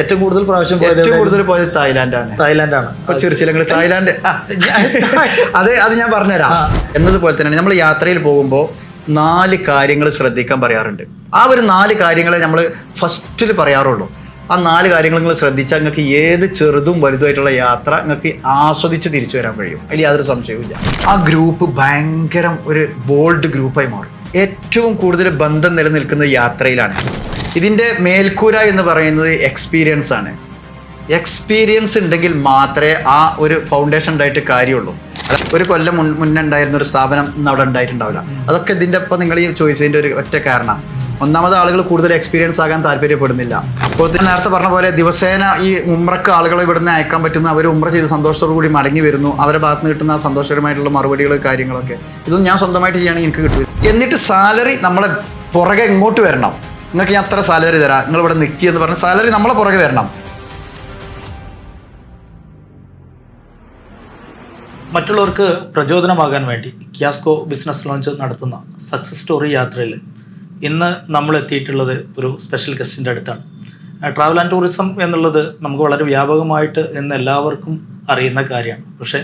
ഏറ്റവും കൂടുതൽ പ്രാവശ്യം പോയത് തായ്ലാൻഡാണ്. ഇപ്പൊ ചിരിച്ചില്ലെങ്കിൽ തായ്ലാൻഡ് അത് ഞാൻ പറഞ്ഞുതരാം. എന്നതുപോലെ തന്നെയാണ് നമ്മൾ യാത്രയിൽ പോകുമ്പോൾ 4 കാര്യങ്ങൾ ശ്രദ്ധിക്കാൻ പറയാറുണ്ട്. ആ ഒരു 4 കാര്യങ്ങളെ നമ്മൾ ഫസ്റ്റിൽ പറയാറുള്ളൂ. ആ 4 കാര്യങ്ങൾ നിങ്ങൾ ശ്രദ്ധിച്ചാൽ നിങ്ങൾക്ക് ഏത് ചെറുതും വലുതുമായിട്ടുള്ള യാത്ര നിങ്ങൾക്ക് ആസ്വദിച്ച് തിരിച്ചു വരാൻ കഴിയും. അതിൽ യാതൊരു സംശയവുമില്ല. ആ ഗ്രൂപ്പ് ഭയങ്കര ഒരു ബോൾഡ് ഗ്രൂപ്പായി മാറും. ഏറ്റവും കൂടുതൽ ബന്ധം നിലനിൽക്കുന്നത് യാത്രയിലാണ്. ഇതിൻ്റെ മേൽക്കൂര എന്ന് പറയുന്നത് എക്സ്പീരിയൻസ് ആണ്. എക്സ്പീരിയൻസ് ഉണ്ടെങ്കിൽ മാത്രമേ ആ ഒരു ഫൗണ്ടേഷൻ ഉണ്ടായിട്ട് കാര്യമുള്ളൂ. ഒരു കൊല്ലം മുന്നേ ഉണ്ടായിരുന്ന ഒരു സ്ഥാപനം ഇന്ന് അവിടെ ഉണ്ടായിട്ടുണ്ടാവില്ല. അതൊക്കെ ഇതിൻ്റെ ഒപ്പം നിങ്ങൾ ഈ ചോദിച്ചതിൻ്റെ ഒരു ഒറ്റ കാരണം. ഒന്നാമത് ആളുകൾ കൂടുതൽ എക്സ്പീരിയൻസ് ആകാൻ താല്പര്യപ്പെടുന്നില്ല. അപ്പോൾ നേരത്തെ പറഞ്ഞ പോലെ ദിവസേന ഈ ഉംറക്ക് ആളുകളെ ഇവിടുന്ന് അയക്കാൻ പറ്റുന്ന, അവർ ഉംറ ചെയ്ത് സന്തോഷത്തോടു കൂടി മടങ്ങി വരുന്നു, അവരുടെ ഭാഗത്ത് നിന്ന് കിട്ടുന്ന സന്തോഷകരമായിട്ടുള്ള മറുപടികൾ കാര്യങ്ങളൊക്കെ ഇതൊന്നും ഞാൻ സ്വന്തമായിട്ട് ചെയ്യുകയാണെങ്കിൽ എനിക്ക് കിട്ടും. എന്നിട്ട് സാലറി നമ്മളെ പുറകെ ഇങ്ങോട്ട് വരണം. നിങ്ങൾക്ക് ഞാൻ അത്ര സാലറി തരാം, നിങ്ങൾ ഇവിടെ നിൽക്കുക എന്ന് പറഞ്ഞ സാലറി നമ്മളെ പുറകെ വരണം. മറ്റുള്ളവർക്ക് പ്രചോദനമാകാൻ വേണ്ടി കിയാസ്കോ ബിസിനസ് ലോഞ്ച് നടത്തുന്ന സക്സസ് സ്റ്റോറി യാത്രയിൽ ഇന്ന് നമ്മൾ എത്തിയിട്ടുള്ളത് ഒരു സ്പെഷ്യൽ ഗസ്റ്റിൻ്റെ അടുത്താണ്. ട്രാവൽ ആൻഡ് ടൂറിസം എന്നുള്ളത് നമുക്ക് വളരെ വ്യാപകമായിട്ട് ഇന്ന് എല്ലാവർക്കും അറിയുന്ന കാര്യമാണ്. പക്ഷേ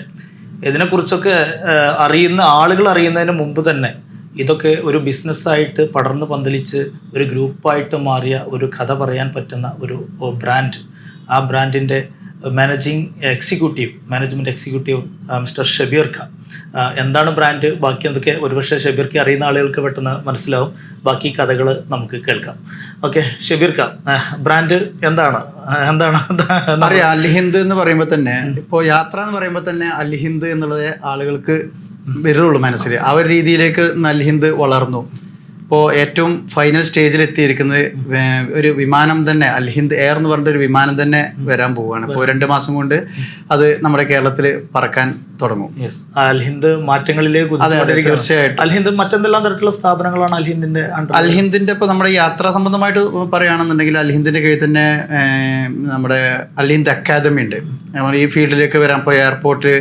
ഇതിനെക്കുറിച്ചൊക്കെ അറിയുന്ന ആളുകൾ അറിയുന്നതിന് മുമ്പ് തന്നെ ഇതൊക്കെ ഒരു ബിസിനസ്സായിട്ട് പടർന്നു പന്തലിച്ച് ഒരു ഗ്രൂപ്പായിട്ട് മാറിയ ഒരു കഥ പറയാൻ പറ്റുന്ന ഒരു ബ്രാൻഡ്. ആ ബ്രാൻഡിൻ്റെ management executive mister Shabeer Khan. എന്താണ് ബ്രാൻഡ്, ബാക്കി എന്തൊക്കെ ഒരുപക്ഷെ ഷബീർക്ക് അറിയുന്ന ആളുകൾക്ക് പെട്ടെന്ന് മനസ്സിലാവും. ബാക്കി കഥകൾ നമുക്ക് കേൾക്കാം. ഓക്കെ, ഷബീർ ഖാൻ, ബ്രാൻഡ് എന്താണ്? അറിയാം, അൽ ഹിന്ദ് എന്ന് പറയുമ്പോൾ തന്നെ, ഇപ്പോൾ യാത്ര എന്ന് പറയുമ്പോൾ തന്നെ അൽ ഹിന്ദ് എന്നുള്ളത് ആളുകൾക്ക് വരുള്ളൂ മനസ്സിൽ. ആ ഒരു രീതിയിലേക്ക് അൽ ഹിന്ദ് വളർന്നു. ഇപ്പോൾ ഏറ്റവും ഫൈനൽ സ്റ്റേജിൽ എത്തിയിരിക്കുന്നത് ഒരു വിമാനം തന്നെ, അൽ ഹിന്ദ് എയർ എന്ന് പറഞ്ഞിട്ട് ഒരു വിമാനം തന്നെ വരാൻ പോവുകയാണ്. ഇപ്പോൾ 2 മാസം കൊണ്ട് അത് നമ്മുടെ കേരളത്തിൽ പറക്കാൻ തുടങ്ങും. അൽ ഹിന്ദ് മാറ്റങ്ങളിലേക്ക് തീർച്ചയായിട്ടും. അൽ ഹിന്ദ് മറ്റെന്തെല്ലാം തരത്തിലുള്ള സ്ഥാപനങ്ങളാണ് അൽ ഹിന്ദിന്റെ ഇപ്പോൾ നമ്മുടെ യാത്രാ സംബന്ധമായിട്ട് പറയുകയാണെന്നുണ്ടെങ്കിൽ അൽ ഹിന്ദിന്റെ കീഴിൽ തന്നെ നമ്മുടെ അൽ ഹിന്ദ് അക്കാദമി ഉണ്ട്. നമ്മൾ ഈ ഫീൽഡിലേക്ക് വരാൻ ഇപ്പോൾ എയർപോർട്ട്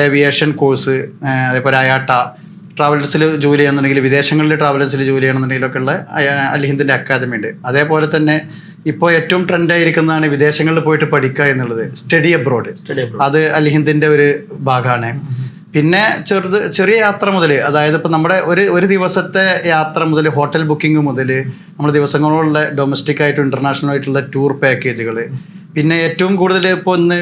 ഏവിയേഷൻ കോഴ്സ്, അതേപോലെ അയാട്ട ട്രാവൽസിൽ ജോലി ചെയ്യുന്നുണ്ടെങ്കിൽ, വിദേശങ്ങളിൽ ട്രാവൽസിൽ ജോലി ചെയ്യണമെന്നുണ്ടെങ്കിലൊക്കെ ഉള്ള അൽ ഹിന്ദിൻ്റെ അക്കാദമി ഉണ്ട്. അതേപോലെ തന്നെ ഇപ്പോൾ ഏറ്റവും ട്രെൻഡായിരിക്കുന്നതാണ് വിദേശങ്ങളിൽ പോയിട്ട് പഠിക്കുക എന്നുള്ളത്, സ്റ്റഡി അബ്രോഡ്. അത് അൽ ഹിന്ദിൻ്റെ ഒരു ഭാഗമാണ്. പിന്നെ ചെറിയ യാത്ര മുതൽ, അതായത് ഇപ്പോൾ നമ്മുടെ ഒരു ദിവസത്തെ യാത്ര മുതൽ, ഹോട്ടൽ ബുക്കിംഗ് മുതൽ, നമ്മൾ ദിവസങ്ങളുള്ള ഡൊമസ്റ്റിക് ആയിട്ടും ഇൻ്റർനാഷണൽ ആയിട്ടുള്ള ടൂർ പാക്കേജുകൾ, പിന്നെ ഏറ്റവും കൂടുതൽ ഇപ്പോൾ ഇന്ന്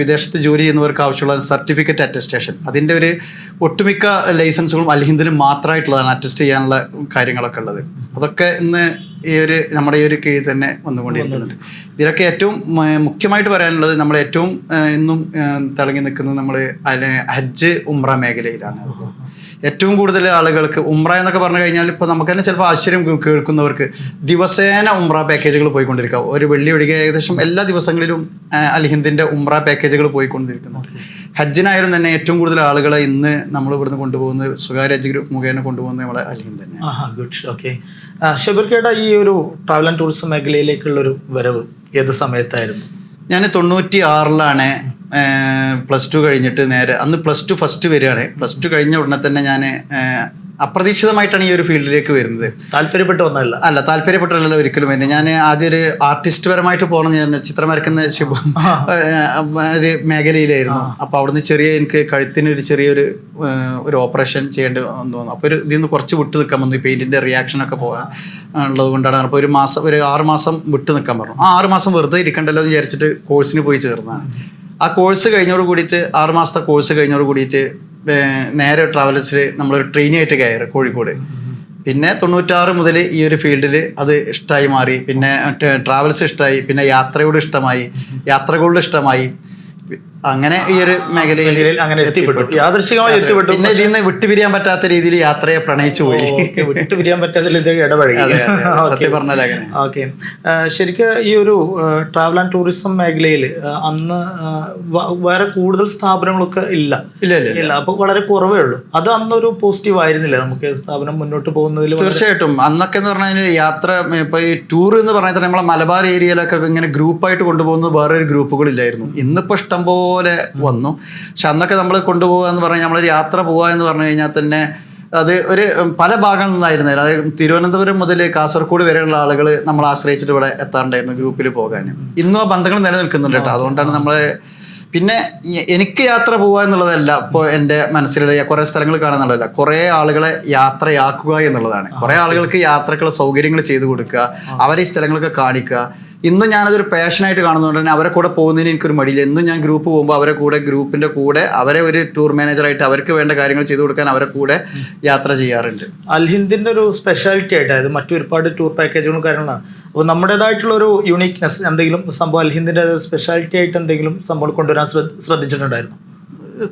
വിദേശത്ത് ജോലി ചെയ്യുന്നവർക്ക് ആവശ്യമുള്ള സർട്ടിഫിക്കറ്റ് അറ്റസ്റ്റേഷൻ, അതിൻ്റെ ഒരു ഒട്ടുമിക്ക ലൈസൻസുകളും അൽ ഹിന്ദിന് മാത്രമായിട്ടുള്ളതാണ്, അറ്റസ്റ്റ് ചെയ്യാനുള്ള കാര്യങ്ങളൊക്കെ ഉള്ളത്. അതൊക്കെ ഇന്ന് നമ്മുടെ ഈ ഒരു കീഴിൽ തന്നെ വന്നുകൊണ്ടിരിക്കുന്നുണ്ട്. ഇതിലൊക്കെ ഏറ്റവും മുഖ്യമായിട്ട് പറയാനുള്ളത്, നമ്മൾ ഏറ്റവും ഇന്നും തിളങ്ങി നിൽക്കുന്നത് നമ്മൾ ഹജ്ജ് ഉംറ മേഖലയിലാണ്. ഏറ്റവും കൂടുതൽ ആളുകൾക്ക് ഉംറ എന്നൊക്കെ പറഞ്ഞു കഴിഞ്ഞാൽ ഇപ്പോൾ നമുക്ക് തന്നെ ചിലപ്പോൾ ആശ്ചര്യം കേൾക്കുന്നവർക്ക് ദിവസേന ഉംറ പാക്കേജുകൾ പോയിക്കൊണ്ടിരിക്കുക. ഒരു വെള്ളി ഒഴികെ ഏകദേശം എല്ലാ ദിവസങ്ങളിലും അൽ ഹിന്ദിൻ്റെ ഉംറ പാക്കേജുകൾ പോയിക്കൊണ്ടിരിക്കുന്നു. ഹജ്ജിനായാലും തന്നെ ഏറ്റവും കൂടുതൽ ആളുകളെ ഇന്ന് നമ്മൾ ഇവിടുന്ന് കൊണ്ടുപോകുന്നത്, സ്വകാര്യ ഹജ്ജ് ഗ്രൂപ്പ് മുഖേന കൊണ്ടുപോകുന്നത് നമ്മളെ അൽ ഹിന്ദ് തന്നെ. ഗുഡ്. ഓക്കെ, ഷബീർക്കയുടെ ഈ ഒരു ട്രാവൽ ആൻഡ് ടൂറിസം മേഖലയിലേക്കുള്ളൊരു വരവ് ഏത് സമയത്തായിരുന്നു? ഞാൻ 96-ലാണ് +2 കഴിഞ്ഞിട്ട് നേരെ, അന്ന് +2 ഫസ്റ്റ് വരികയാണ്. +2 കഴിഞ്ഞ ഉടനെ തന്നെ ഞാൻ അപ്രതീക്ഷിതമായിട്ടാണ് ഈ ഒരു ഫീൽഡിലേക്ക് വരുന്നത്. താല്പര്യപ്പെട്ട് വന്നതല്ല? അല്ല, താല്പര്യപ്പെട്ടില്ലല്ലോ ഒരിക്കലും തന്നെ. ഞാൻ ആദ്യം ഒരു ആർട്ടിസ്റ്റ് പരമായിട്ട് പോകണം, ചിത്രം വരക്കുന്ന ഒരു മേഖലയിലായിരുന്നു. അപ്പോൾ അവിടുന്ന് എനിക്ക് കഴുത്തിന് ഒരു ഓപ്പറേഷൻ ചെയ്യേണ്ടി തോന്നുന്നു. അപ്പോൾ ഇതിൽ നിന്ന് കുറച്ച് വിട്ട് നിൽക്കാൻ വന്നു. ഈ പെയിൻറ്റിൻ്റെ റിയാക്ഷനൊക്കെ പോകാൻ ഉള്ളത് കൊണ്ടാണ്. അപ്പോൾ ഒരു 6 മാസം വിട്ട് നിൽക്കാൻ പറഞ്ഞു. ആ 6 മാസം വെറുതെ ഇരിക്കണ്ടല്ലോ എന്ന് വിചാരിച്ചിട്ട് കോഴ്സിന് പോയി ചേർന്നതാണ്. ആ കോഴ്സ് കഴിഞ്ഞോട് കൂടിയിട്ട് 6 മാസത്തെ കോഴ്സ് കഴിഞ്ഞോട് കൂടിയിട്ട് നേരെ ട്രാവൽസിൽ നമ്മളൊരു ട്രെയിനിയായിട്ട് കയറി കോഴിക്കോട്. പിന്നെ 96 മുതൽ ഈ ഒരു ഫീൽഡിൽ അത് ഇഷ്ടമായി മാറി. പിന്നെ ട്രാവൽസ് ഇഷ്ടമായി, പിന്നെ യാത്രയോട് ഇഷ്ടമായി, യാത്രകളോട് ഇഷ്ടമായി. അങ്ങനെ ഈ ഒരു മേഖലയിൽ അങ്ങനെ യാദൃശ്ചികമായി എത്തിപ്പെട്ടു. പിന്നെ ഇതിൽ നിന്ന് വിട്ടുപിരിയാൻ പറ്റാത്ത രീതിയിൽ യാത്രയെ പ്രണയിച്ചു പോയി. വിട്ടുപിരിയാൻ പറ്റാത്ത ഇടപഴകി. സത്യം പറഞ്ഞാൽ അങ്ങനെ. ഓക്കെ, ശരിക്കും ഈ ഒരു ട്രാവൽ ആൻഡ് ടൂറിസം മേഖലയിൽ അന്ന് വേറെ കൂടുതൽ സ്ഥാപനങ്ങളൊക്കെ ഇല്ല. അപ്പൊ വളരെ കുറവേ ഉള്ളൂ. അത് അന്നൊരു പോസിറ്റീവ് ആയിരുന്നില്ല നമുക്ക് സ്ഥാപനം മുന്നോട്ട് പോകുന്നതിൽ? തീർച്ചയായിട്ടും. അന്നൊക്കെ എന്ന് പറഞ്ഞു കഴിഞ്ഞാൽ യാത്ര, ഇപ്പൊ ഈ ടൂർ എന്ന് പറഞ്ഞാൽ നമ്മളെ മലബാർ ഏരിയയിലൊക്കെ ഇങ്ങനെ ഗ്രൂപ്പായിട്ട് കൊണ്ടുപോകുന്നത് വേറൊരു ഗ്രൂപ്പുകളില്ലായിരുന്നു. ഇന്നിപ്പോൾ ഇഷ്ടംപോലെ വന്നു. പക്ഷെ അന്നൊക്കെ നമ്മൾ കൊണ്ടുപോകുക എന്ന് പറഞ്ഞാൽ, നമ്മളൊരു യാത്ര പോവുക എന്ന് പറഞ്ഞു കഴിഞ്ഞാൽ തന്നെ അത് ഒരു പല ഭാഗങ്ങളിൽ നിന്നായിരുന്നു. അതായത് തിരുവനന്തപുരം മുതൽ കാസർഗോഡ് വരെയുള്ള ആളുകൾ നമ്മൾ ആശ്രയിച്ചിട്ട് ഇവിടെ എത്താറുണ്ടായിരുന്നു ഗ്രൂപ്പിൽ പോകാൻ. ഇന്നും ആ ബന്ധങ്ങൾ നിലനിൽക്കുന്നുണ്ട് കേട്ടോ. അതുകൊണ്ടാണ് നമ്മളെ പിന്നെ എനിക്ക് യാത്ര പോവുക എന്നുള്ളതല്ല ഇപ്പോൾ എൻ്റെ മനസ്സിലുള്ള കുറേ സ്ഥലങ്ങൾ കാണുന്നുള്ളതല്ല, കുറേ ആളുകളെ യാത്രയാക്കുക എന്നുള്ളതാണ്. കുറേ ആളുകൾക്ക് യാത്രക്കുള്ള സൗകര്യങ്ങൾ ചെയ്തു കൊടുക്കുക, അവരെ ഈ സ്ഥലങ്ങളൊക്കെ കാണിക്കുക. ഇന്നും ഞാനതൊരു പാഷനായിട്ട് കാണുന്നതുകൊണ്ട് തന്നെ അവരെ കൂടെ പോകുന്നതിന് എനിക്കൊരു മടിയില്ല. എന്നും ഞാൻ ഗ്രൂപ്പ് പോകുമ്പോൾ അവരെ കൂടെ ഗ്രൂപ്പിൻ്റെ കൂടെ അവരെ ഒരു ടൂർ മാനേജറായിട്ട് അവർക്ക് വേണ്ട കാര്യങ്ങൾ ചെയ്തു കൊടുക്കാൻ അവരെ കൂടെ യാത്ര ചെയ്യാറുണ്ട്. അൽഹിന്ദിൻ്റെ ഒരു സ്പെഷ്യാലിറ്റി ആയിട്ട്, അതായത് മറ്റു ഒരുപാട് ടൂർ പാക്കേജുകളും കാര്യങ്ങളാണ്. അപ്പോൾ നമ്മുടേതായിട്ടുള്ള ഒരു യൂണീക്നെസ് എന്തെങ്കിലും സംഭവം അൽഹിന്ദിൻ്റെ സ്പെഷ്യാലിറ്റി ആയിട്ട് എന്തെങ്കിലും സംഭവം കൊണ്ടുവരാൻ ശ്രദ്ധിച്ചിട്ടുണ്ടായിരുന്നു?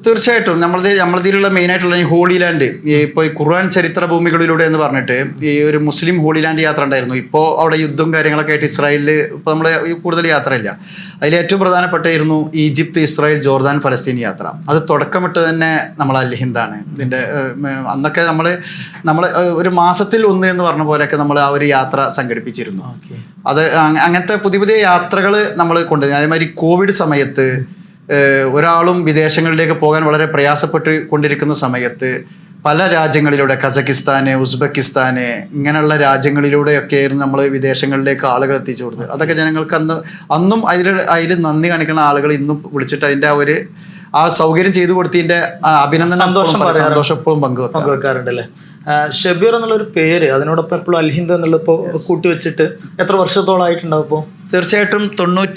തീർച്ചയായിട്ടും നമ്മളതിലുള്ള മെയിനായിട്ടുള്ള ഈ ഹോളി ലാൻഡ്, ഇപ്പോൾ ഈ ഖുർആൻ ചരിത്ര ഭൂമികളിലൂടെ എന്ന് പറഞ്ഞിട്ട് ഈ ഒരു മുസ്ലിം ഹോളി ലാൻഡ് യാത്ര ഉണ്ടായിരുന്നു. ഇപ്പോൾ അവിടെ യുദ്ധം കാര്യങ്ങളൊക്കെ ആയിട്ട് ഇസ്രായേലിൽ ഇപ്പോൾ നമ്മൾ കൂടുതൽ യാത്രയില്ല. അതിൽ ഏറ്റവും പ്രധാനപ്പെട്ടായിരുന്നു ഈജിപ്ത്, ഇസ്രായേൽ, ജോർദാൻ, ഫലസ്തീൻ യാത്ര. അത് തുടക്കമിട്ട് തന്നെ നമ്മൾ അൽഹിന്ദാണ്. ഇതിൻ്റെ അന്നൊക്കെ നമ്മൾ ഒരു മാസത്തിൽ ഒന്ന് എന്ന് പറഞ്ഞ പോലെയൊക്കെ നമ്മൾ ആ ഒരു യാത്ര സംഘടിപ്പിച്ചിരുന്നു. അത് അങ്ങനത്തെ പുതിയ പുതിയ യാത്രകൾ നമ്മൾ കൊണ്ടുവരുന്നു. അതേമാതിരി കോവിഡ് സമയത്ത് ഒരാളും വിദേശങ്ങളിലേക്ക് പോകാൻ വളരെ പ്രയാസപ്പെട്ട് കൊണ്ടിരിക്കുന്ന സമയത്ത് പല രാജ്യങ്ങളിലൂടെ, കസക്കിസ്ഥാന്, ഉസ്ബെക്കിസ്ഥാന്, ഇങ്ങനെയുള്ള രാജ്യങ്ങളിലൂടെയൊക്കെ ആയിരുന്നു നമ്മൾ വിദേശങ്ങളിലേക്ക് ആളുകൾ എത്തിച്ചു കൊടുത്തത്. അതൊക്കെ ജനങ്ങൾക്ക് അന്നും അതിൽ നന്ദി കാണിക്കുന്ന ആളുകൾ ഇന്നും വിളിച്ചിട്ട് അതിൻ്റെ ആ സൗകര്യം ചെയ്തു കൊടുത്തതിൻ്റെ സന്തോഷം എപ്പോഴും പങ്കുവെക്കാറുണ്ടല്ലേ. ഷബീർ എന്നുള്ളൊരു പേര് അതിനോടൊപ്പം എപ്പോഴും അൽഹിന്ദ് എന്നുള്ള ഇപ്പോൾ കൂട്ടി വെച്ചിട്ട് എത്ര വർഷത്തോളമായിട്ടുണ്ടാവും ഇപ്പോൾ? തീർച്ചയായിട്ടും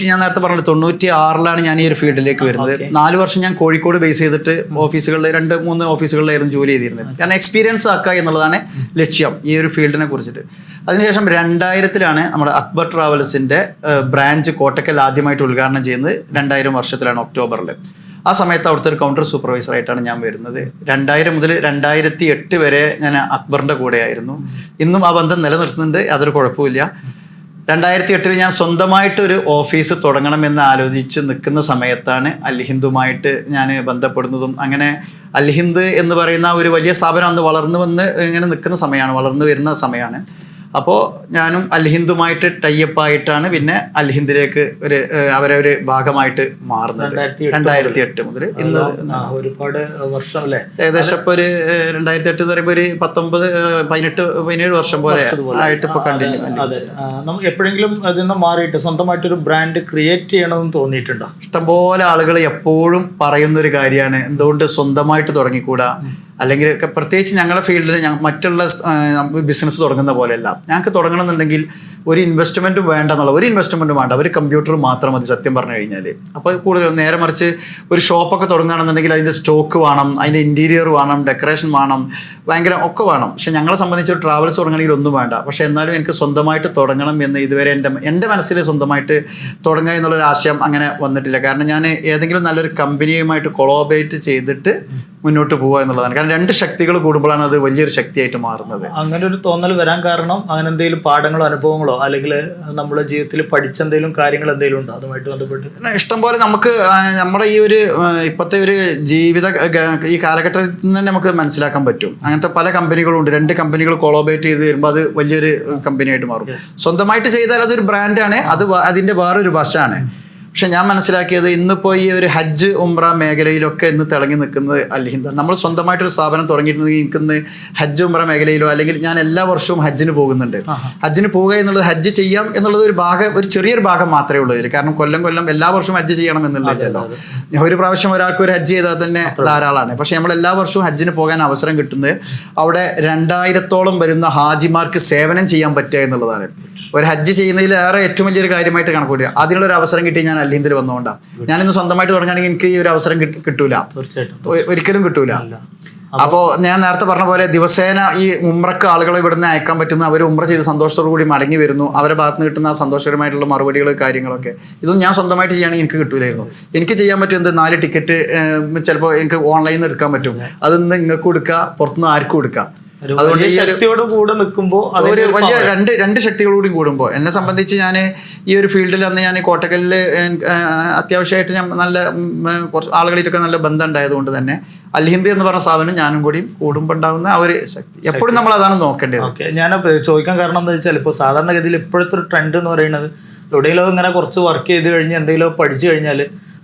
ഞാൻ നേരത്തെ പറഞ്ഞത് 96 ഞാൻ ഈ ഒരു ഫീൽഡിലേക്ക് വരുന്നത്. 4 വർഷം ഞാൻ കോഴിക്കോട് ബേസ് ചെയ്തിട്ട് ഓഫീസുകളിൽ 2-3 ഓഫീസുകളിലായിരുന്നു ജോലി ചെയ്തിരുന്നത്. കാരണം എക്സ്പീരിയൻസ് ആക്കുക എന്നുള്ളതാണ് ലക്ഷ്യം ഈ ഒരു ഫീൽഡിനെ കുറിച്ചിട്ട്. അതിനുശേഷം 2000 നമ്മുടെ അക്ബർ ട്രാവൽസിൻ്റെ ബ്രാഞ്ച് കോട്ടക്കൽ ആദ്യമായിട്ട് ഉദ്ഘാടനം ചെയ്യുന്നത് 2000 വർഷത്തിലാണ്, ഒക്ടോബറിൽ. ആ സമയത്ത് അവിടുത്തെ ഒരു കൗണ്ടർ സൂപ്പർവൈസറായിട്ടാണ് ഞാൻ വരുന്നത്. 2000 മുതൽ 2008 വരെ ഞാൻ അക്ബറിൻ്റെ കൂടെയായിരുന്നു. ഇന്നും ആ ബന്ധം നിലനിർത്തുന്നുണ്ട്, യാതൊരു കുഴപ്പമില്ല. 2008 ഞാൻ സ്വന്തമായിട്ടൊരു ഓഫീസ് തുടങ്ങണമെന്ന് ആലോചിച്ച് നിൽക്കുന്ന സമയത്താണ് അൽഹിന്ദുമായിട്ട് ഞാൻ ബന്ധപ്പെടുന്നതും. അങ്ങനെ അൽഹിന്ദ് എന്ന് പറയുന്ന ഒരു വലിയ സ്ഥാപനം അന്ന് വളർന്നു വരുന്ന സമയമാണ്. അപ്പോൾ ഞാനും അൽഹിന്ദുമായിട്ട് ടൈപ്പായിട്ടാണ് പിന്നെ അൽഹിന്ദിലേക്ക് അവരെ ഒരു ഭാഗമായിട്ട് മാറുന്നത്. 2008 മുതൽ ഇന്ന് ഒരുപാട് വർഷം അല്ലേ, ഏകദേശം ഇപ്പോൾ ഒരു 2008 എന്ന് പറയുമ്പോൾ ഒരു 17 വർഷം പോലെ ആയിട്ട് ഇപ്പോൾ കണ്ടിന്യൂ. അതെ, നമുക്ക് എപ്പോഴെങ്കിലും അതിൽ നിന്ന് മാറിയിട്ട് സ്വന്തമായിട്ടൊരു ബ്രാൻഡ് ക്രിയേറ്റ് ചെയ്യണമെന്ന് തോന്നിയിട്ടുണ്ടോ? ഇഷ്ടംപോലെ ആളുകൾ എപ്പോഴും പറയുന്നൊരു കാര്യമാണ്, എന്തുകൊണ്ട് സ്വന്തമായിട്ട് തുടങ്ങിക്കൂടാ, അല്ലെങ്കിൽ പ്രത്യേകിച്ച് ഞങ്ങളുടെ ഫീൽഡിൽ മറ്റുള്ള ബിസിനസ് തുടങ്ങുന്ന പോലെയല്ല. ഞങ്ങൾക്ക് തുടങ്ങണമെന്നുണ്ടെങ്കിൽ ഒരു ഇൻവെസ്റ്റ്മെൻറ്റും വേണ്ട ഒരു കമ്പ്യൂട്ടർ മാത്രം മതി സത്യം പറഞ്ഞു കഴിഞ്ഞാൽ. അപ്പോൾ കൂടുതൽ നേരെ മറിച്ച് ഒരു ഷോപ്പൊക്കെ തുടങ്ങുകയാണെന്നുണ്ടെങ്കിൽ അതിൻ്റെ സ്റ്റോക്ക് വേണം, അതിൻ്റെ ഇൻറ്റീരിയർ വേണം, ഡെക്കറേഷൻ വേണം, ഭയങ്കര ഒക്കെ വേണം. പക്ഷെ ഞങ്ങളെ സംബന്ധിച്ച് ഒരു ട്രാവൽസ് തുടങ്ങണമെങ്കിൽ ഒന്നും വേണ്ട. പക്ഷെ എന്നാലും എനിക്ക് സ്വന്തമായിട്ട് തുടങ്ങണം എന്ന് ഇതുവരെ എൻ്റെ മനസ്സിൽ സ്വന്തമായിട്ട് തുടങ്ങുക എന്നുള്ളൊരു ആശയം അങ്ങനെ വന്നിട്ടില്ല. കാരണം ഞാൻ ഏതെങ്കിലും നല്ലൊരു കമ്പനിയുമായിട്ട് കൊളാബറേറ്റ് ചെയ്തിട്ട് മുന്നോട്ട് പോവുക എന്നുള്ളതാണ്. കാരണം 2 ശക്തികൾ കൂടുമ്പോഴാണ് അത് വലിയൊരു ശക്തിയായിട്ട് മാറുന്നത്. അങ്ങനെ ഒരു തോന്നൽ വരാൻ കാരണം അങ്ങനെ എന്തെങ്കിലും പാഠങ്ങളോ അനുഭവങ്ങളോ അല്ലെങ്കിൽ നമ്മുടെ ജീവിതത്തിൽ പഠിച്ച എന്തെങ്കിലും കാര്യങ്ങൾ എന്തെങ്കിലും ഉണ്ടോ അതുമായിട്ട് ബന്ധപ്പെട്ട്? ഇഷ്ടംപോലെ നമുക്ക് നമ്മുടെ ഈ ഒരു ഇപ്പോഴത്തെ ഒരു ഈ കാലഘട്ടത്തിൽ തന്നെ നമുക്ക് മനസ്സിലാക്കാൻ പറ്റും. അങ്ങനത്തെ പല കമ്പനികളുണ്ട്. 2 കമ്പനികൾ കൊളാബറേറ്റ് ചെയ്ത് വരുമ്പോൾ അത് വലിയൊരു കമ്പനിയായിട്ട് മാറും. സ്വന്തമായിട്ട് ചെയ്താൽ അതൊരു ബ്രാൻഡാണ്, അത് അതിൻ്റെ വേറൊരു വശമാണ്. പക്ഷെ ഞാൻ മനസ്സിലാക്കിയത് ഇന്നിപ്പോൾ ഈ ഒരു ഹജ്ജ് ഉംറ മേഖലയിലൊക്കെ ഇന്ന് തിളങ്ങി നിൽക്കുന്നത് അൽഹിന്ദ്. നമ്മൾ സ്വന്തമായിട്ടൊരു സ്ഥാപനം തുടങ്ങിയിട്ടുണ്ടെങ്കിൽ എനിക്കിന്ന് ഹജ്ജ് ഉംറ മേഖലയിലോ അല്ലെങ്കിൽ ഞാൻ എല്ലാ വർഷവും ഹജ്ജിന് പോകുന്നുണ്ട്. ഹജ്ജിന് പോവുക എന്നുള്ളത്, ഹജ്ജ് ചെയ്യാം എന്നുള്ളത് ഒരു ചെറിയൊരു ഭാഗം മാത്രമേ ഉള്ളൂ ഇതിൽ. കാരണം കൊല്ലം എല്ലാ വർഷവും ഹജ്ജ് ചെയ്യണം എന്നുള്ളതല്ലോ. ഒരു പ്രാവശ്യം ഒരാൾക്ക് ഒരു ഹജ്ജ് ചെയ്താൽ തന്നെ ധാരാളമാണ്. പക്ഷെ നമ്മൾ എല്ലാ വർഷവും ഹജ്ജിന് പോകാൻ അവസരം കിട്ടുന്നത് അവിടെ 2000-ഓളം വരുന്ന ഹാജിമാർക്ക് സേവനം ചെയ്യാൻ പറ്റുക എന്നുള്ളതാണ്. ഒരു ഹജ്ജ് ചെയ്യുന്നതിലേറെ ഏറ്റവും വലിയൊരു കാര്യമായിട്ട് കണക്കൂട്ടുക. അതിനുള്ളൊരു അവസരം കിട്ടി ഞാൻ അൽഹിന്ദിൽ വന്നുകൊണ്ടാണ്. ഞാനിന്ന് സ്വന്തമായിട്ട് തുടങ്ങുകയാണെങ്കിൽ എനിക്ക് ഈ ഒരു അവസരം കിട്ടൂല, ഒരിക്കലും കിട്ടൂല. അപ്പോൾ ഞാൻ നേരത്തെ പറഞ്ഞ പോലെ ദിവസേന ഈ ഉംറക്ക് ആളുകളെ ഇവിടുന്ന് അയക്കാൻ പറ്റുന്ന, അവർ ഉംറ ചെയ്ത് സന്തോഷത്തോടു കൂടി മടങ്ങി വരുന്നു, അവരുടെ ഭാഗത്ത് നിന്ന് കിട്ടുന്ന ആ സന്തോഷകരമായിട്ടുള്ള മറുപടികൾ കാര്യങ്ങളൊക്കെ ഇതൊന്നും ഞാൻ സ്വന്തമായിട്ട് ചെയ്യുകയാണെങ്കിൽ എനിക്ക് കിട്ടൂലായിരുന്നു. എനിക്ക് ചെയ്യാൻ പറ്റും 4 ടിക്കറ്റ് ചിലപ്പോൾ എനിക്ക് ഓൺലൈനിൽ നിന്ന് എടുക്കാൻ പറ്റും, അതൊന്ന് നിങ്ങൾക്ക് കൊടുക്കുക, പുറത്തുനിന്ന് ആർക്കും കൊടുക്കുക. അതുകൊണ്ട് ഈ ശക്തിയോട് കൂടെ നിൽക്കുമ്പോൾ ഒരു വലിയ രണ്ട് ശക്തികളോടും കൂടുമ്പോൾ എന്നെ സംബന്ധിച്ച് ഞാൻ ഈ ഒരു ഫീൽഡിൽ അന്ന് ഞാൻ കോട്ടക്കലിൽ അത്യാവശ്യമായിട്ട് ഞാൻ നല്ല കുറച്ച് ആളുകളായിട്ടൊക്കെ നല്ല ബന്ധം ഉണ്ടായതുകൊണ്ട് തന്നെ അൽഹിന്ദ് എന്ന് പറഞ്ഞ സ്ഥാപനം ഞാനും കൂടി കൂടുമ്പോൾ ഉണ്ടാകുന്ന ആ ഒരു ശക്തി എപ്പോഴും നമ്മൾ അതാണ് നോക്കേണ്ടത്. ഓക്കെ, ഞാൻ ചോദിക്കാൻ കാരണം എന്താ വെച്ചാൽ ഇപ്പോൾ സാധാരണഗതിയിൽ ഇപ്പോഴത്തെ ഒരു ട്രെൻഡ് എന്ന് പറയുന്നത് എവിടെയെങ്കിലും ഇങ്ങനെ കുറച്ച് വർക്ക് ചെയ്ത് കഴിഞ്ഞ് എന്തെങ്കിലും പഠിച്ചു കഴിഞ്ഞാൽ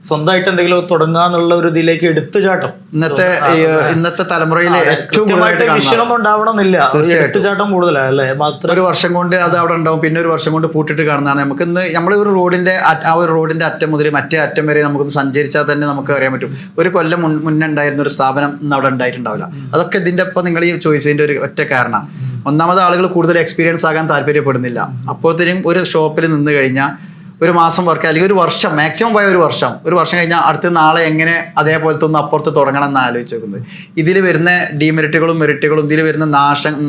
സ്വന്തമായിട്ട് എന്തെങ്കിലും തുടങ്ങാന്നുള്ള ഒരു ഇതിലേക്ക് എടുത്തുചാട്ടം ഇന്നത്തെ തലമുറയിൽ ഏറ്റവും കൃത്യമായിട്ട് വിഷയമൊന്നും ഉണ്ടാവണമെന്നില്ല, എടുത്തുചാട്ടം കൂടുതലാണ് അല്ലേ? മാത്രം ഒരു വർഷം കൊണ്ട് അത് അവിടെ ഉണ്ടാവും, പിന്നെ ഒരു വർഷം കൊണ്ട് പൂട്ടിട്ട് കാണുന്നതാണ്. നമുക്ക് ഇന്ന് നമ്മൾ ഒരു റോഡിന്റെ ആ ഒരു റോഡിന്റെ അറ്റം മുതൽ മറ്റേ അറ്റം വരെ നമുക്കൊന്ന് സഞ്ചരിച്ചാൽ തന്നെ നമുക്ക് അറിയാൻ പറ്റും ഒരു കൊല്ലം മുന്നേ ഉണ്ടായിരുന്ന ഒരു സ്ഥാപനം ഇന്ന് അവിടെ ഉണ്ടായിട്ടുണ്ടാവില്ല. അതൊക്കെ ഇതിന്റെ ഒപ്പം നിങ്ങൾ ഈ ചോദിച്ചതിന്റെ ഒരു ഒറ്റ കാരണം. ഒന്നാമത് ആളുകൾ കൂടുതൽ എക്സ്പീരിയൻസ് ആകാൻ താല്പര്യപ്പെടുന്നില്ല. അപ്പോഴത്തേനും ഒരു ഷോപ്പിൽ നിന്ന് കഴിഞ്ഞാൽ ഒരു മാസം വർക്ക് അല്ലെങ്കിൽ ഒരു വർഷം മാക്സിമം പോയ ഒരു വർഷം കഴിഞ്ഞാൽ അടുത്ത നാളെ എങ്ങനെ അതേപോലത്തെ ഒന്ന് അപ്പുറത്ത് തുടങ്ങണം എന്ന് ആലോചിച്ച് നോക്കുന്നത്. ഇതിൽ വരുന്ന ഡീമെറിറ്റുകളും മെറിറ്റുകളും ഇതിൽ വരുന്ന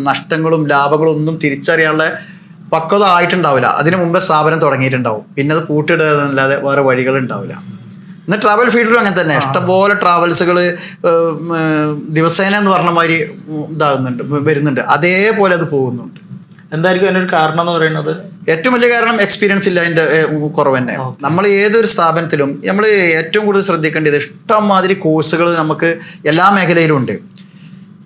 നഷ്ടങ്ങളും ലാഭങ്ങളും ഒന്നും തിരിച്ചറിയാനുള്ള പക്വത ആയിട്ടുണ്ടാവില്ല. അതിന് മുമ്പേ സ്ഥാപനം തുടങ്ങിയിട്ടുണ്ടാവും, പിന്നെ അത് പൂട്ടിടുക എന്നല്ലാതെ വേറെ വഴികൾ ഉണ്ടാവില്ല. ഇന്ന് ട്രാവൽ ഫീൽഡിലും അങ്ങനെ തന്നെ ഇഷ്ടംപോലെ ട്രാവൽസുകൾ ദിവസേന എന്ന് പറഞ്ഞ മാതിരി വരുന്നുണ്ട്, അതേപോലെ അത് പോകുന്നുണ്ട്. എന്തായിരിക്കും അതിനൊരു കാരണം എന്ന് പറയുന്നത്? ഏറ്റവും വലിയ കാരണം എക്സ്പീരിയൻസ് ഇല്ല, അതിൻ്റെ കുറവ് തന്നെ. നമ്മൾ ഏതൊരു സ്ഥാപനത്തിലും നമ്മൾ ഏറ്റവും കൂടുതൽ ശ്രദ്ധിക്കേണ്ടത് ഇഷ്ടംമാതിരി കോഴ്സുകൾ നമുക്ക് എല്ലാ മേഖലയിലും ഉണ്ട്.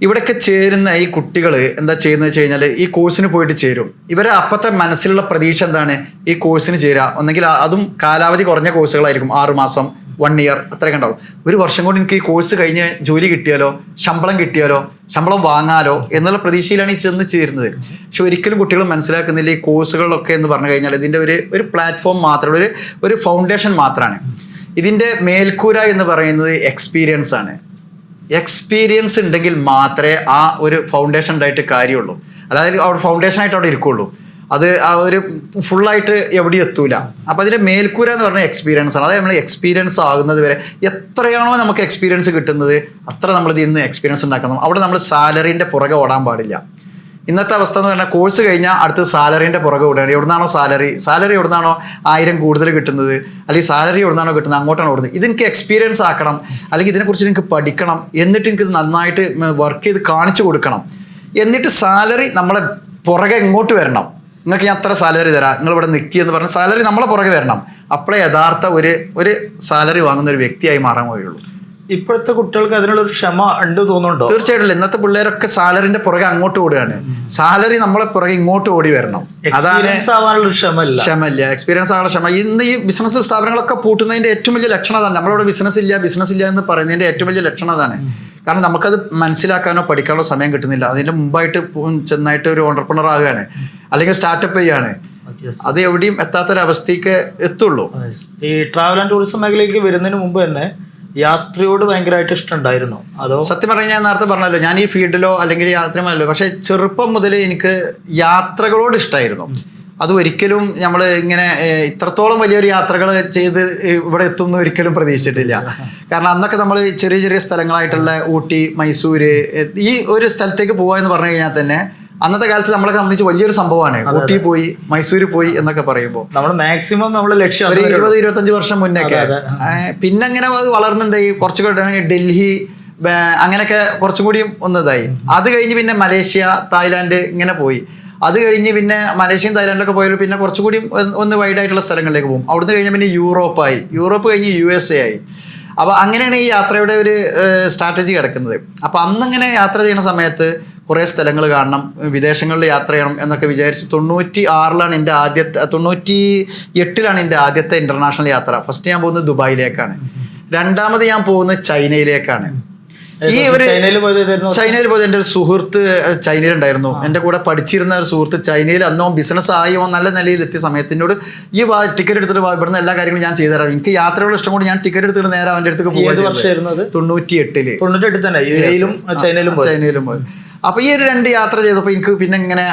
ഇവിടെയൊക്കെ ചേരുന്ന ഈ കുട്ടികൾ എന്താ ചെയ്യുന്നത് വെച്ച് കഴിഞ്ഞാൽ ഈ കോഴ്സിന് പോയിട്ട് ചേരും. ഇവരെ അപ്പോഴത്തെ മനസ്സിലുള്ള പ്രതീക്ഷ എന്താണ്? ഈ കോഴ്സിന് ചേരുക, ഒന്നെങ്കിൽ അതും കാലാവധി കുറഞ്ഞ കോഴ്സുകളായിരിക്കും, 6 മാസം 1 ഇയർ അത്രയൊക്കെ ഉണ്ടാവും. ഒരു വർഷം കൊണ്ട് എനിക്ക് ഈ കോഴ്സ് കഴിഞ്ഞ് ജോലി കിട്ടിയാലോ, ശമ്പളം കിട്ടിയാലോ, ശമ്പളം വാങ്ങാലോ എന്നുള്ള പ്രതീക്ഷയിലാണ് ഈ ചെന്ന് ചേരുന്നത്. പക്ഷെ ഒരിക്കലും കുട്ടികൾ മനസ്സിലാക്കുന്നില്ല ഈ കോഴ്സുകളിലൊക്കെ എന്ന് പറഞ്ഞു കഴിഞ്ഞാൽ ഇതിൻ്റെ ഒരു പ്ലാറ്റ്ഫോം മാത്രമേ, ഒരു ഫൗണ്ടേഷൻ മാത്രമാണ്. ഇതിൻ്റെ മേൽക്കൂര എന്ന് പറയുന്നത് എക്സ്പീരിയൻസ് ആണ്. എക്സ്പീരിയൻസ് ഉണ്ടെങ്കിൽ മാത്രമേ ആ ഒരു ഫൗണ്ടേഷൻ ഉണ്ടായിട്ട് കാര്യമുള്ളൂ. അതായത് അവിടെ ഫൗണ്ടേഷനായിട്ട് അവിടെ ഇരിക്കുള്ളൂ, അത് ആ ഒരു ഫുള്ളായിട്ട് എവിടെയും എത്തൂല. അപ്പോൾ അതിൻ്റെ മേൽക്കൂര എന്ന് പറഞ്ഞാൽ എക്സ്പീരിയൻസ് ആണ്. അതായത് നമ്മൾ എക്സ്പീരിയൻസ് ആകുന്നത് വരെ എത്രയാണോ നമുക്ക് എക്സ്പീരിയൻസ് കിട്ടുന്നത് അത്ര നമ്മളിത് ഇന്ന് എക്സ്പീരിയൻസ് ഉണ്ടാക്കണം. അവിടെ നമ്മൾ സാലറീൻ്റെ പുറകെ ഓടാൻ പാടില്ല. ഇന്നത്തെ അവസ്ഥ എന്ന് പറഞ്ഞാൽ കോഴ്സ് കഴിഞ്ഞാൽ അടുത്ത് സാലറീൻ്റെ പുറകെ ഓടുകയാണ്. എവിടുന്നാണോ സാലറി എവിടുന്നാണോ 1000 കൂടുതൽ കിട്ടുന്നത്, അല്ലെങ്കിൽ സാലറി എവിടുന്നാണോ കിട്ടുന്നത് അങ്ങോട്ടാണ് ഓടുന്നത്. ഇതെനിക്ക് എക്സ്പീരിയൻസ് ആക്കണം, അല്ലെങ്കിൽ ഇതിനെക്കുറിച്ച് എനിക്ക് പഠിക്കണം, എന്നിട്ട് എനിക്ക് നന്നായിട്ട് വർക്ക് ചെയ്ത് കാണിച്ചു കൊടുക്കണം, എന്നിട്ട് സാലറി നമ്മളെ പുറകെ ഇങ്ങോട്ട് വരണം. നിങ്ങൾക്ക് ഞാൻ അത്ര സാലറി തരാം, നിങ്ങൾ ഇവിടെ നിൽക്കുക എന്ന് പറഞ്ഞാൽ സാലറി നമ്മളെ പുറകെ വരണം. അപ്പോഴേ യഥാർത്ഥ ഒരു സാലറി വാങ്ങുന്ന ഒരു വ്യക്തിയായി മാറാൻ വഴിയുള്ളൂ. ഇപ്പോഴത്തെ കുട്ടികൾക്ക് അതിനുള്ളൊരു ക്ഷമ ഉണ്ട് തോന്നുന്നുണ്ടോ? തീർച്ചയായിട്ടും. ഇന്നത്തെ പിള്ളേരൊക്കെ സാലറിന്റെ പുറകെ അങ്ങോട്ട് ഓടുകയാണ്. സാലറി നമ്മളെ പുറകെ ഇങ്ങോട്ട് ഓടി വരണം. അതാണ് ക്ഷമയില്ല, എക്സ്പീരിയൻസ് ആകാനുള്ള ക്ഷമ. ഇന്ന് ഈ ബിസിനസ് സ്ഥാപനങ്ങളൊക്കെ പൂട്ടുന്നതിന്റെ ഏറ്റവും വലിയ ലക്ഷണം അതാണ്. നമ്മളിവിടെ ബിസിനസ് ഇല്ല എന്ന് പറയുന്നതിന്റെ ഏറ്റവും വലിയ ലക്ഷണം അതാണ്. കാരണം നമുക്കത് മനസ്സിലാക്കാനോ പഠിക്കാനോ സമയം കിട്ടുന്നില്ല. അതിന്റെ മുമ്പായിട്ട് ചെന്നായിട്ട് ഒരു ഓണ്ടർപ്രണർ ആവുകയാണ്, അല്ലെങ്കിൽ സ്റ്റാർട്ടപ്പ് ചെയ്യാണ്. അത് എവിടെയും എത്താത്തൊരവസ്ഥയ്ക്ക് എത്തുള്ളൂ. ഈ ട്രാവൽ ആൻഡ് ടൂറിസം മേഖലയിലേക്ക് വരുന്നതിന് മുമ്പ് തന്നെ യാത്രയോട് ഭയങ്കരമായിട്ട് ഇഷ്ടമുണ്ടായിരുന്നു അതോ? സത്യം പറഞ്ഞാൽ ഞാൻ നേരത്തെ പറഞ്ഞല്ലോ, ഞാൻ ഈ ഫീൽഡിലോ അല്ലെങ്കിൽ യാത്രമല്ലോ, പക്ഷെ ചെറുപ്പം മുതൽ എനിക്ക് യാത്രകളോട് ഇഷ്ടമായിരുന്നു. അത് ഒരിക്കലും നമ്മൾ ഇങ്ങനെ ഇത്രത്തോളം വലിയൊരു യാത്രകൾ ചെയ്ത് ഇവിടെ എത്തുമെന്ന് ഒരിക്കലും പ്രതീക്ഷിച്ചിട്ടില്ല. കാരണം അന്നൊക്കെ നമ്മൾ ചെറിയ ചെറിയ സ്ഥലങ്ങളായിട്ടുള്ള ഊട്ടി, മൈസൂര്, ഈ ഒരു സ്ഥലത്തേക്ക് പോകുക എന്ന് പറഞ്ഞു കഴിഞ്ഞാൽ തന്നെ അന്നത്തെ കാലത്ത് നമ്മളെ സംബന്ധിച്ച് വലിയൊരു സംഭവമാണ്. ഊട്ടി പോയി, മൈസൂര് പോയി എന്നൊക്കെ പറയുമ്പോൾ നമ്മൾ മാക്സിമം നമ്മൾ ലക്ഷ്യം ഒരു 20-25 വർഷം മുന്നൊക്കെ. പിന്നെ അങ്ങനെ അത് വളർന്നുണ്ടായി, കുറച്ചുകൂടെ ഡൽഹി അങ്ങനെയൊക്കെ കുറച്ചും കൂടിയും ഒന്നതായി. അത് കഴിഞ്ഞ് പിന്നെ മലേഷ്യ, തായ്ലാൻഡ് ഇങ്ങനെ പോയി. അത് കഴിഞ്ഞ് പിന്നെ മലേഷ്യയും തായ്ലാൻഡിലൊക്കെ പോയാൽ പിന്നെ കുറച്ചുകൂടി ഒന്ന് വൈഡായിട്ടുള്ള സ്ഥലങ്ങളിലേക്ക് പോകും. അവിടുന്ന് കഴിഞ്ഞാൽ പിന്നെ യൂറോപ്പ് കഴിഞ്ഞ് USA ആയി. അപ്പോൾ അങ്ങനെയാണ് ഈ യാത്രയുടെ ഒരു സ്ട്രാറ്റജി കിടക്കുന്നത്. അപ്പോൾ അന്നിങ്ങനെ യാത്ര ചെയ്യുന്ന സമയത്ത് കുറേ സ്ഥലങ്ങൾ കാണണം, വിദേശങ്ങളിൽ യാത്ര ചെയ്യണം എന്നൊക്കെ വിചാരിച്ച് 96-ലാണ് എൻ്റെ 98-ലാണ് എൻ്റെ ആദ്യത്തെ ഇൻ്റർനാഷണൽ യാത്ര. ഫസ്റ്റ് ഞാൻ പോകുന്നത് ദുബായിലേക്കാണ്, രണ്ടാമത് ഞാൻ പോകുന്നത് ചൈനയിലേക്കാണ്. ഈ ഒരു ചൈനയിൽ പോയത് എൻ്റെ ഒരു സുഹൃത്ത് ചൈനയിലുണ്ടായിരുന്നു. എൻ്റെ കൂടെ പഠിച്ചിരുന്ന ഒരു സുഹൃത്ത് ചൈനയിൽ അന്നോ ബിസിനസ് ആയോ നല്ല നിലയിൽ എത്തിയ സമയത്തിനോട് ഈ ടിക്കറ്റ് എടുത്തിട്ട് ഇവിടുന്ന് എല്ലാ കാര്യങ്ങളും ഞാൻ ചെയ്തു തരാം. എനിക്ക് യാത്രയോട് ഇഷ്ടം കൊണ്ട് ഞാൻ ടിക്കറ്റ് എടുത്തിട്ട് നേരെ അവൻ്റെ അടുത്തേക്ക് പോകുന്നത് 98-ല് ചൈനയിലും പോയത്. അപ്പോൾ ഈ ഒരു 2 യാത്ര ചെയ്തപ്പോൾ എനിക്ക് പിന്നെ ഇങ്ങനെ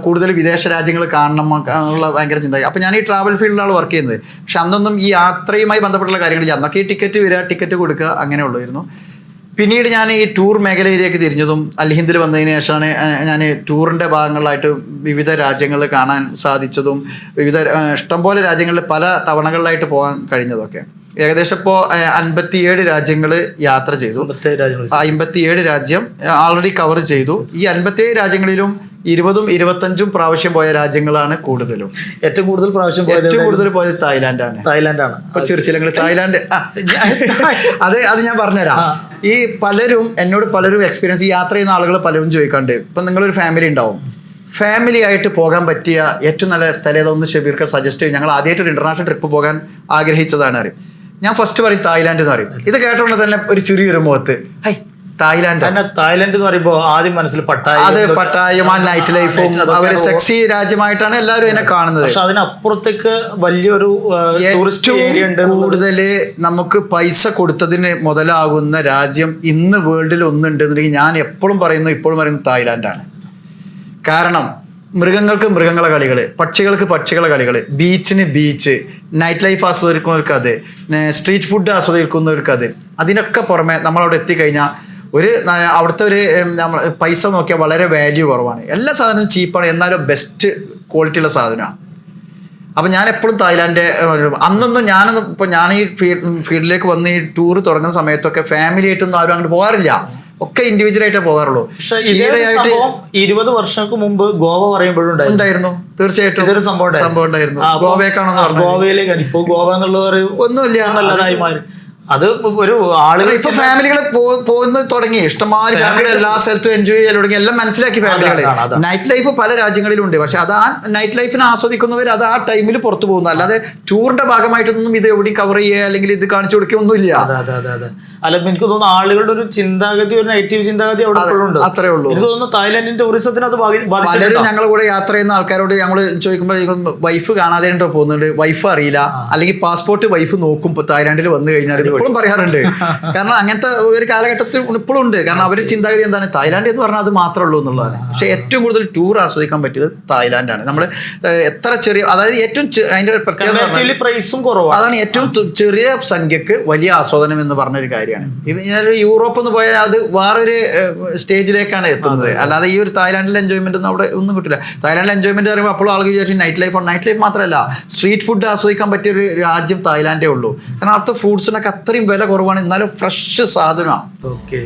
കൂടുതൽ വിദേശ രാജ്യങ്ങൾ കാണണം എന്നുള്ള ഭയങ്കര ചിന്തയായി. അപ്പോൾ ഞാൻ ഈ ട്രാവൽ ഫീൽഡിലാണ് വർക്ക് ചെയ്യുന്നത്. പക്ഷെ അന്നൊന്നും ഈ യാത്രയുമായി ബന്ധപ്പെട്ടുള്ള കാര്യങ്ങളില്ല. അന്നൊക്കെ ഈ ടിക്കറ്റ് വരിക, ടിക്കറ്റ് കൊടുക്കുക, അങ്ങനെ ഉള്ളായിരുന്നു. പിന്നീട് ഞാൻ ഈ ടൂർ മേഖലയിലേക്ക് തിരിഞ്ഞതും അൽഹിന്ദിൽ വന്നതിന് ശേഷമാണ് ഞാൻ ടൂറിൻ്റെ ഭാഗങ്ങളിലായിട്ട് വിവിധ രാജ്യങ്ങളിൽ കാണാൻ സാധിച്ചതും ഇഷ്ടംപോലെ രാജ്യങ്ങളിൽ പല തവണകളിലായിട്ട് പോകാൻ കഴിഞ്ഞതൊക്കെ. ഏകദേശം ഇപ്പോൾ 57 രാജ്യങ്ങൾ യാത്ര ചെയ്തു. 57 രാജ്യം ആൾറെഡി കവർ ചെയ്തു. ഈ 57 രാജ്യങ്ങളിലും 20-25 പ്രാവശ്യം പോയ രാജ്യങ്ങളാണ് കൂടുതലും. ഏറ്റവും കൂടുതൽ പോയത് തായ്ലാൻഡാണ്. ഇപ്പൊ ചിരിച്ചില്ലെങ്കിൽ തായ്ലാൻഡ് അത് ഞാൻ പറഞ്ഞുതരാം. ഈ എന്നോട് പലരും എക്സ്പീരിയൻസ് ഈ യാത്ര ചെയ്യുന്ന ആളുകൾ പലരും ചോദിക്കാണ്ട്, ഇപ്പം നിങ്ങളൊരു ഫാമിലി ഉണ്ടാവും, ഫാമിലി ആയിട്ട് പോകാൻ പറ്റിയ ഏറ്റവും നല്ല സ്ഥലം ഏതൊന്ന് ഷബീർക്ക് സജസ്റ്റ് ചെയ്യും. ഞങ്ങൾ ആദ്യമായിട്ട് ഒരു ഇന്റർനാഷണൽ ട്രിപ്പ് പോകാൻ ആഗ്രഹിച്ചതാണ് അറിയും. ഞാൻ ഫസ്റ്റ് പറയും തായ്ലാൻഡ് എന്ന് പറയും. ഇത് കേട്ടോണ്ട് തന്നെ ഒരു ചെറിയൊരു മുഖത്ത് ഹൈ തായ്ലാൻഡ്. തായ്ലൻഡ് എന്ന് പറയുമ്പോൾ ആദ്യം മനസ്സിൽ പട്ടായ, അത് പട്ടായും ആ നൈറ്റ് ലൈഫും അവര് സെക്സി രാജ്യമായിട്ടാണ് എല്ലാവരും ഇതിനെ കാണുന്നത്. പക്ഷെ അതിനപ്പുറത്തേക്ക് വലിയൊരു ടൂറിസ്റ്റ് ഏരിയ ഉണ്ട്. കൂടുതൽ നമുക്ക് പൈസ കൊടുത്തതിന് മുതലാകുന്ന രാജ്യം ഇന്ന് വേൾഡിൽ ഒന്നുണ്ടെന്നുണ്ടെങ്കിൽ ഞാൻ എപ്പോഴും പറയുന്നു തായ്ലാൻഡാണ്. കാരണം മൃഗങ്ങൾക്ക് മൃഗങ്ങളെ കളികൾ, പക്ഷികൾക്ക് പക്ഷികളെ കളികൾ, ബീച്ചിന് ബീച്ച്, നൈറ്റ് ലൈഫ് ആസ്വദിക്കുന്നവർക്ക് അത്, സ്ട്രീറ്റ് ഫുഡ് ആസ്വദിക്കുന്നവർക്ക് അത്. അതിനൊക്കെ പുറമെ നമ്മളവിടെ എത്തിക്കഴിഞ്ഞാൽ അവിടുത്തെ ഒരു പൈസ നോക്കിയാൽ വളരെ വാല്യൂ കുറവാണ്. എല്ലാ സാധനവും ചീപ്പാണ്, എന്നാലും ബെസ്റ്റ് ക്വാളിറ്റിയുള്ള സാധനമാണ്. അപ്പം ഞാൻ എപ്പോഴും തായ്ലാൻഡ് അന്നൊന്നും ഞാൻ ഈ ഫീൽഡിലേക്ക് വന്ന് ഈ ടൂർ തുടങ്ങുന്ന സമയത്തൊക്കെ ഫാമിലി ആയിട്ടൊന്നും ആരും അങ്ങോട്ട് പോകാറില്ല, ഒക്കെ ഇൻഡിവിജ്വൽ ആയിട്ടേ പോകാറുള്ളൂ. ഈയിടെയായിട്ട് 20 വർഷങ്ങൾക്ക് മുമ്പ് ഗോവ പറയുമ്പോഴും ഉണ്ടായിരുന്നു. തീർച്ചയായിട്ടും ഇതൊരു സംഭവം ഉണ്ടായിരുന്നു. ഗോവയ്ക്കാണെന്ന് പറഞ്ഞു, ഗോവയിലേക്ക് ഇപ്പൊ ഗോവ എന്നുള്ളത് ഒന്നുമില്ല, നല്ലതായി മാറി. അത് ഒരു ആളുകൾ ഇപ്പൊ ഫാമിലികൾ പോകുന്നത് തുടങ്ങി, ഇഷ്ടംമാതിരി ഫാമിലികൾ എല്ലാ സ്ഥലത്തും എൻജോയ് ചെയ്യാൻ തുടങ്ങി, എല്ലാം മനസ്സിലാക്കി ഫാമിലികളെ. നൈറ്റ് ലൈഫ് പല രാജ്യങ്ങളിലും ഉണ്ട്, പക്ഷെ അത് ആ നൈറ്റ് ലൈഫിനെ ആസ്വദിക്കുന്നവർ അത് ആ ടൈമിൽ പുറത്തു പോകുന്നു. അല്ലാതെ ടൂറിന്റെ ഭാഗമായിട്ടൊന്നും ഇത് എവിടെയും കവർ ചെയ്യുക അല്ലെങ്കിൽ ഇത് കാണിച്ചു കൊടുക്കുകയൊന്നുമില്ല. അല്ല, എനിക്ക് തോന്നുന്നു ആളുകളുടെ ഒരു ചിന്താഗതി, ഒരു നെഗറ്റീവ് ചിന്താഗതി അവിടെ ഉണ്ട്. അത്രേ ഉള്ളൂ. എനിക്ക് തോന്നുന്നു തായ്ലാൻഡിന്റെ ടൂറിസത്തിന് അത് പലരും ഞങ്ങളുടെ കൂടെ യാത്ര ചെയ്യുന്ന ആൾക്കാരോട് ഞങ്ങൾ ചോദിക്കുമ്പോൾ വൈഫ് കാണാതെ ഉണ്ടോ പോകുന്നുണ്ട്, വൈഫ് അറിയില്ല, അല്ലെങ്കിൽ പാസ്പോർട്ട് വൈഫ് നോക്കും തായ്ലാൻഡിൽ വന്നു കഴിഞ്ഞാൽ, ഇപ്പോഴും പറയാറുണ്ട്. കാരണം അങ്ങനത്തെ ഒരു കാലഘട്ടത്തിൽ ഇപ്പോഴും ഉണ്ട്. കാരണം അവരുടെ ചിന്താഗതി എന്താണ്, തായ്ലാൻഡ് എന്ന് പറഞ്ഞാൽ അത് മാത്രമേ ഉള്ളൂ എന്നുള്ളതാണ്. പക്ഷെ ഏറ്റവും കൂടുതൽ ടൂർ ആസ്വദിക്കാൻ പറ്റിയത് തായ്ലാൻഡാണ്. നമ്മൾ എത്ര ചെറിയ, അതായത് ഏറ്റവും അതിന്റെ പ്രത്യേകത പ്രൈസും കുറവാണ്. അതാണ് ഏറ്റവും ചെറിയ സംഖ്യക്ക് വലിയ ആസ്വാദനം എന്ന് പറഞ്ഞൊരു കാര്യമാണ്. ഞാനൊരു യൂറോപ്പ് എന്ന് പോയാൽ അത് വേറൊരു സ്റ്റേജിലേക്കാണ് എത്തുന്നത്. അല്ലാതെ ഈ ഒരു തായ്ലാൻഡിലെ എൻജോയ്മെന്റ് ഒന്നും അവിടെ ഒന്നും കിട്ടില്ല. തായ്ലാൻഡിലെ എൻജോയ്മെന്റ് പറയുമ്പോൾ അപ്പോൾ ആളുകൾ വിചാരിച്ചു നൈറ്റ് ലൈഫ്. നൈറ്റ് ലൈഫ് മാത്രമല്ല, സ്ട്രീറ്റ് ഫുഡ് ആസ്വദിക്കാൻ പറ്റിയ ഒരു രാജ്യം തായ്ലാൻഡേ ഉള്ളൂ. കാരണം അവിടുത്തെ ഫ്രൂട്ട്സിനൊക്കെ അത്രയും വില കുറവാണ്, എന്നാലും ഫ്രഷ് സാധനമാണ്. ഓക്കെ.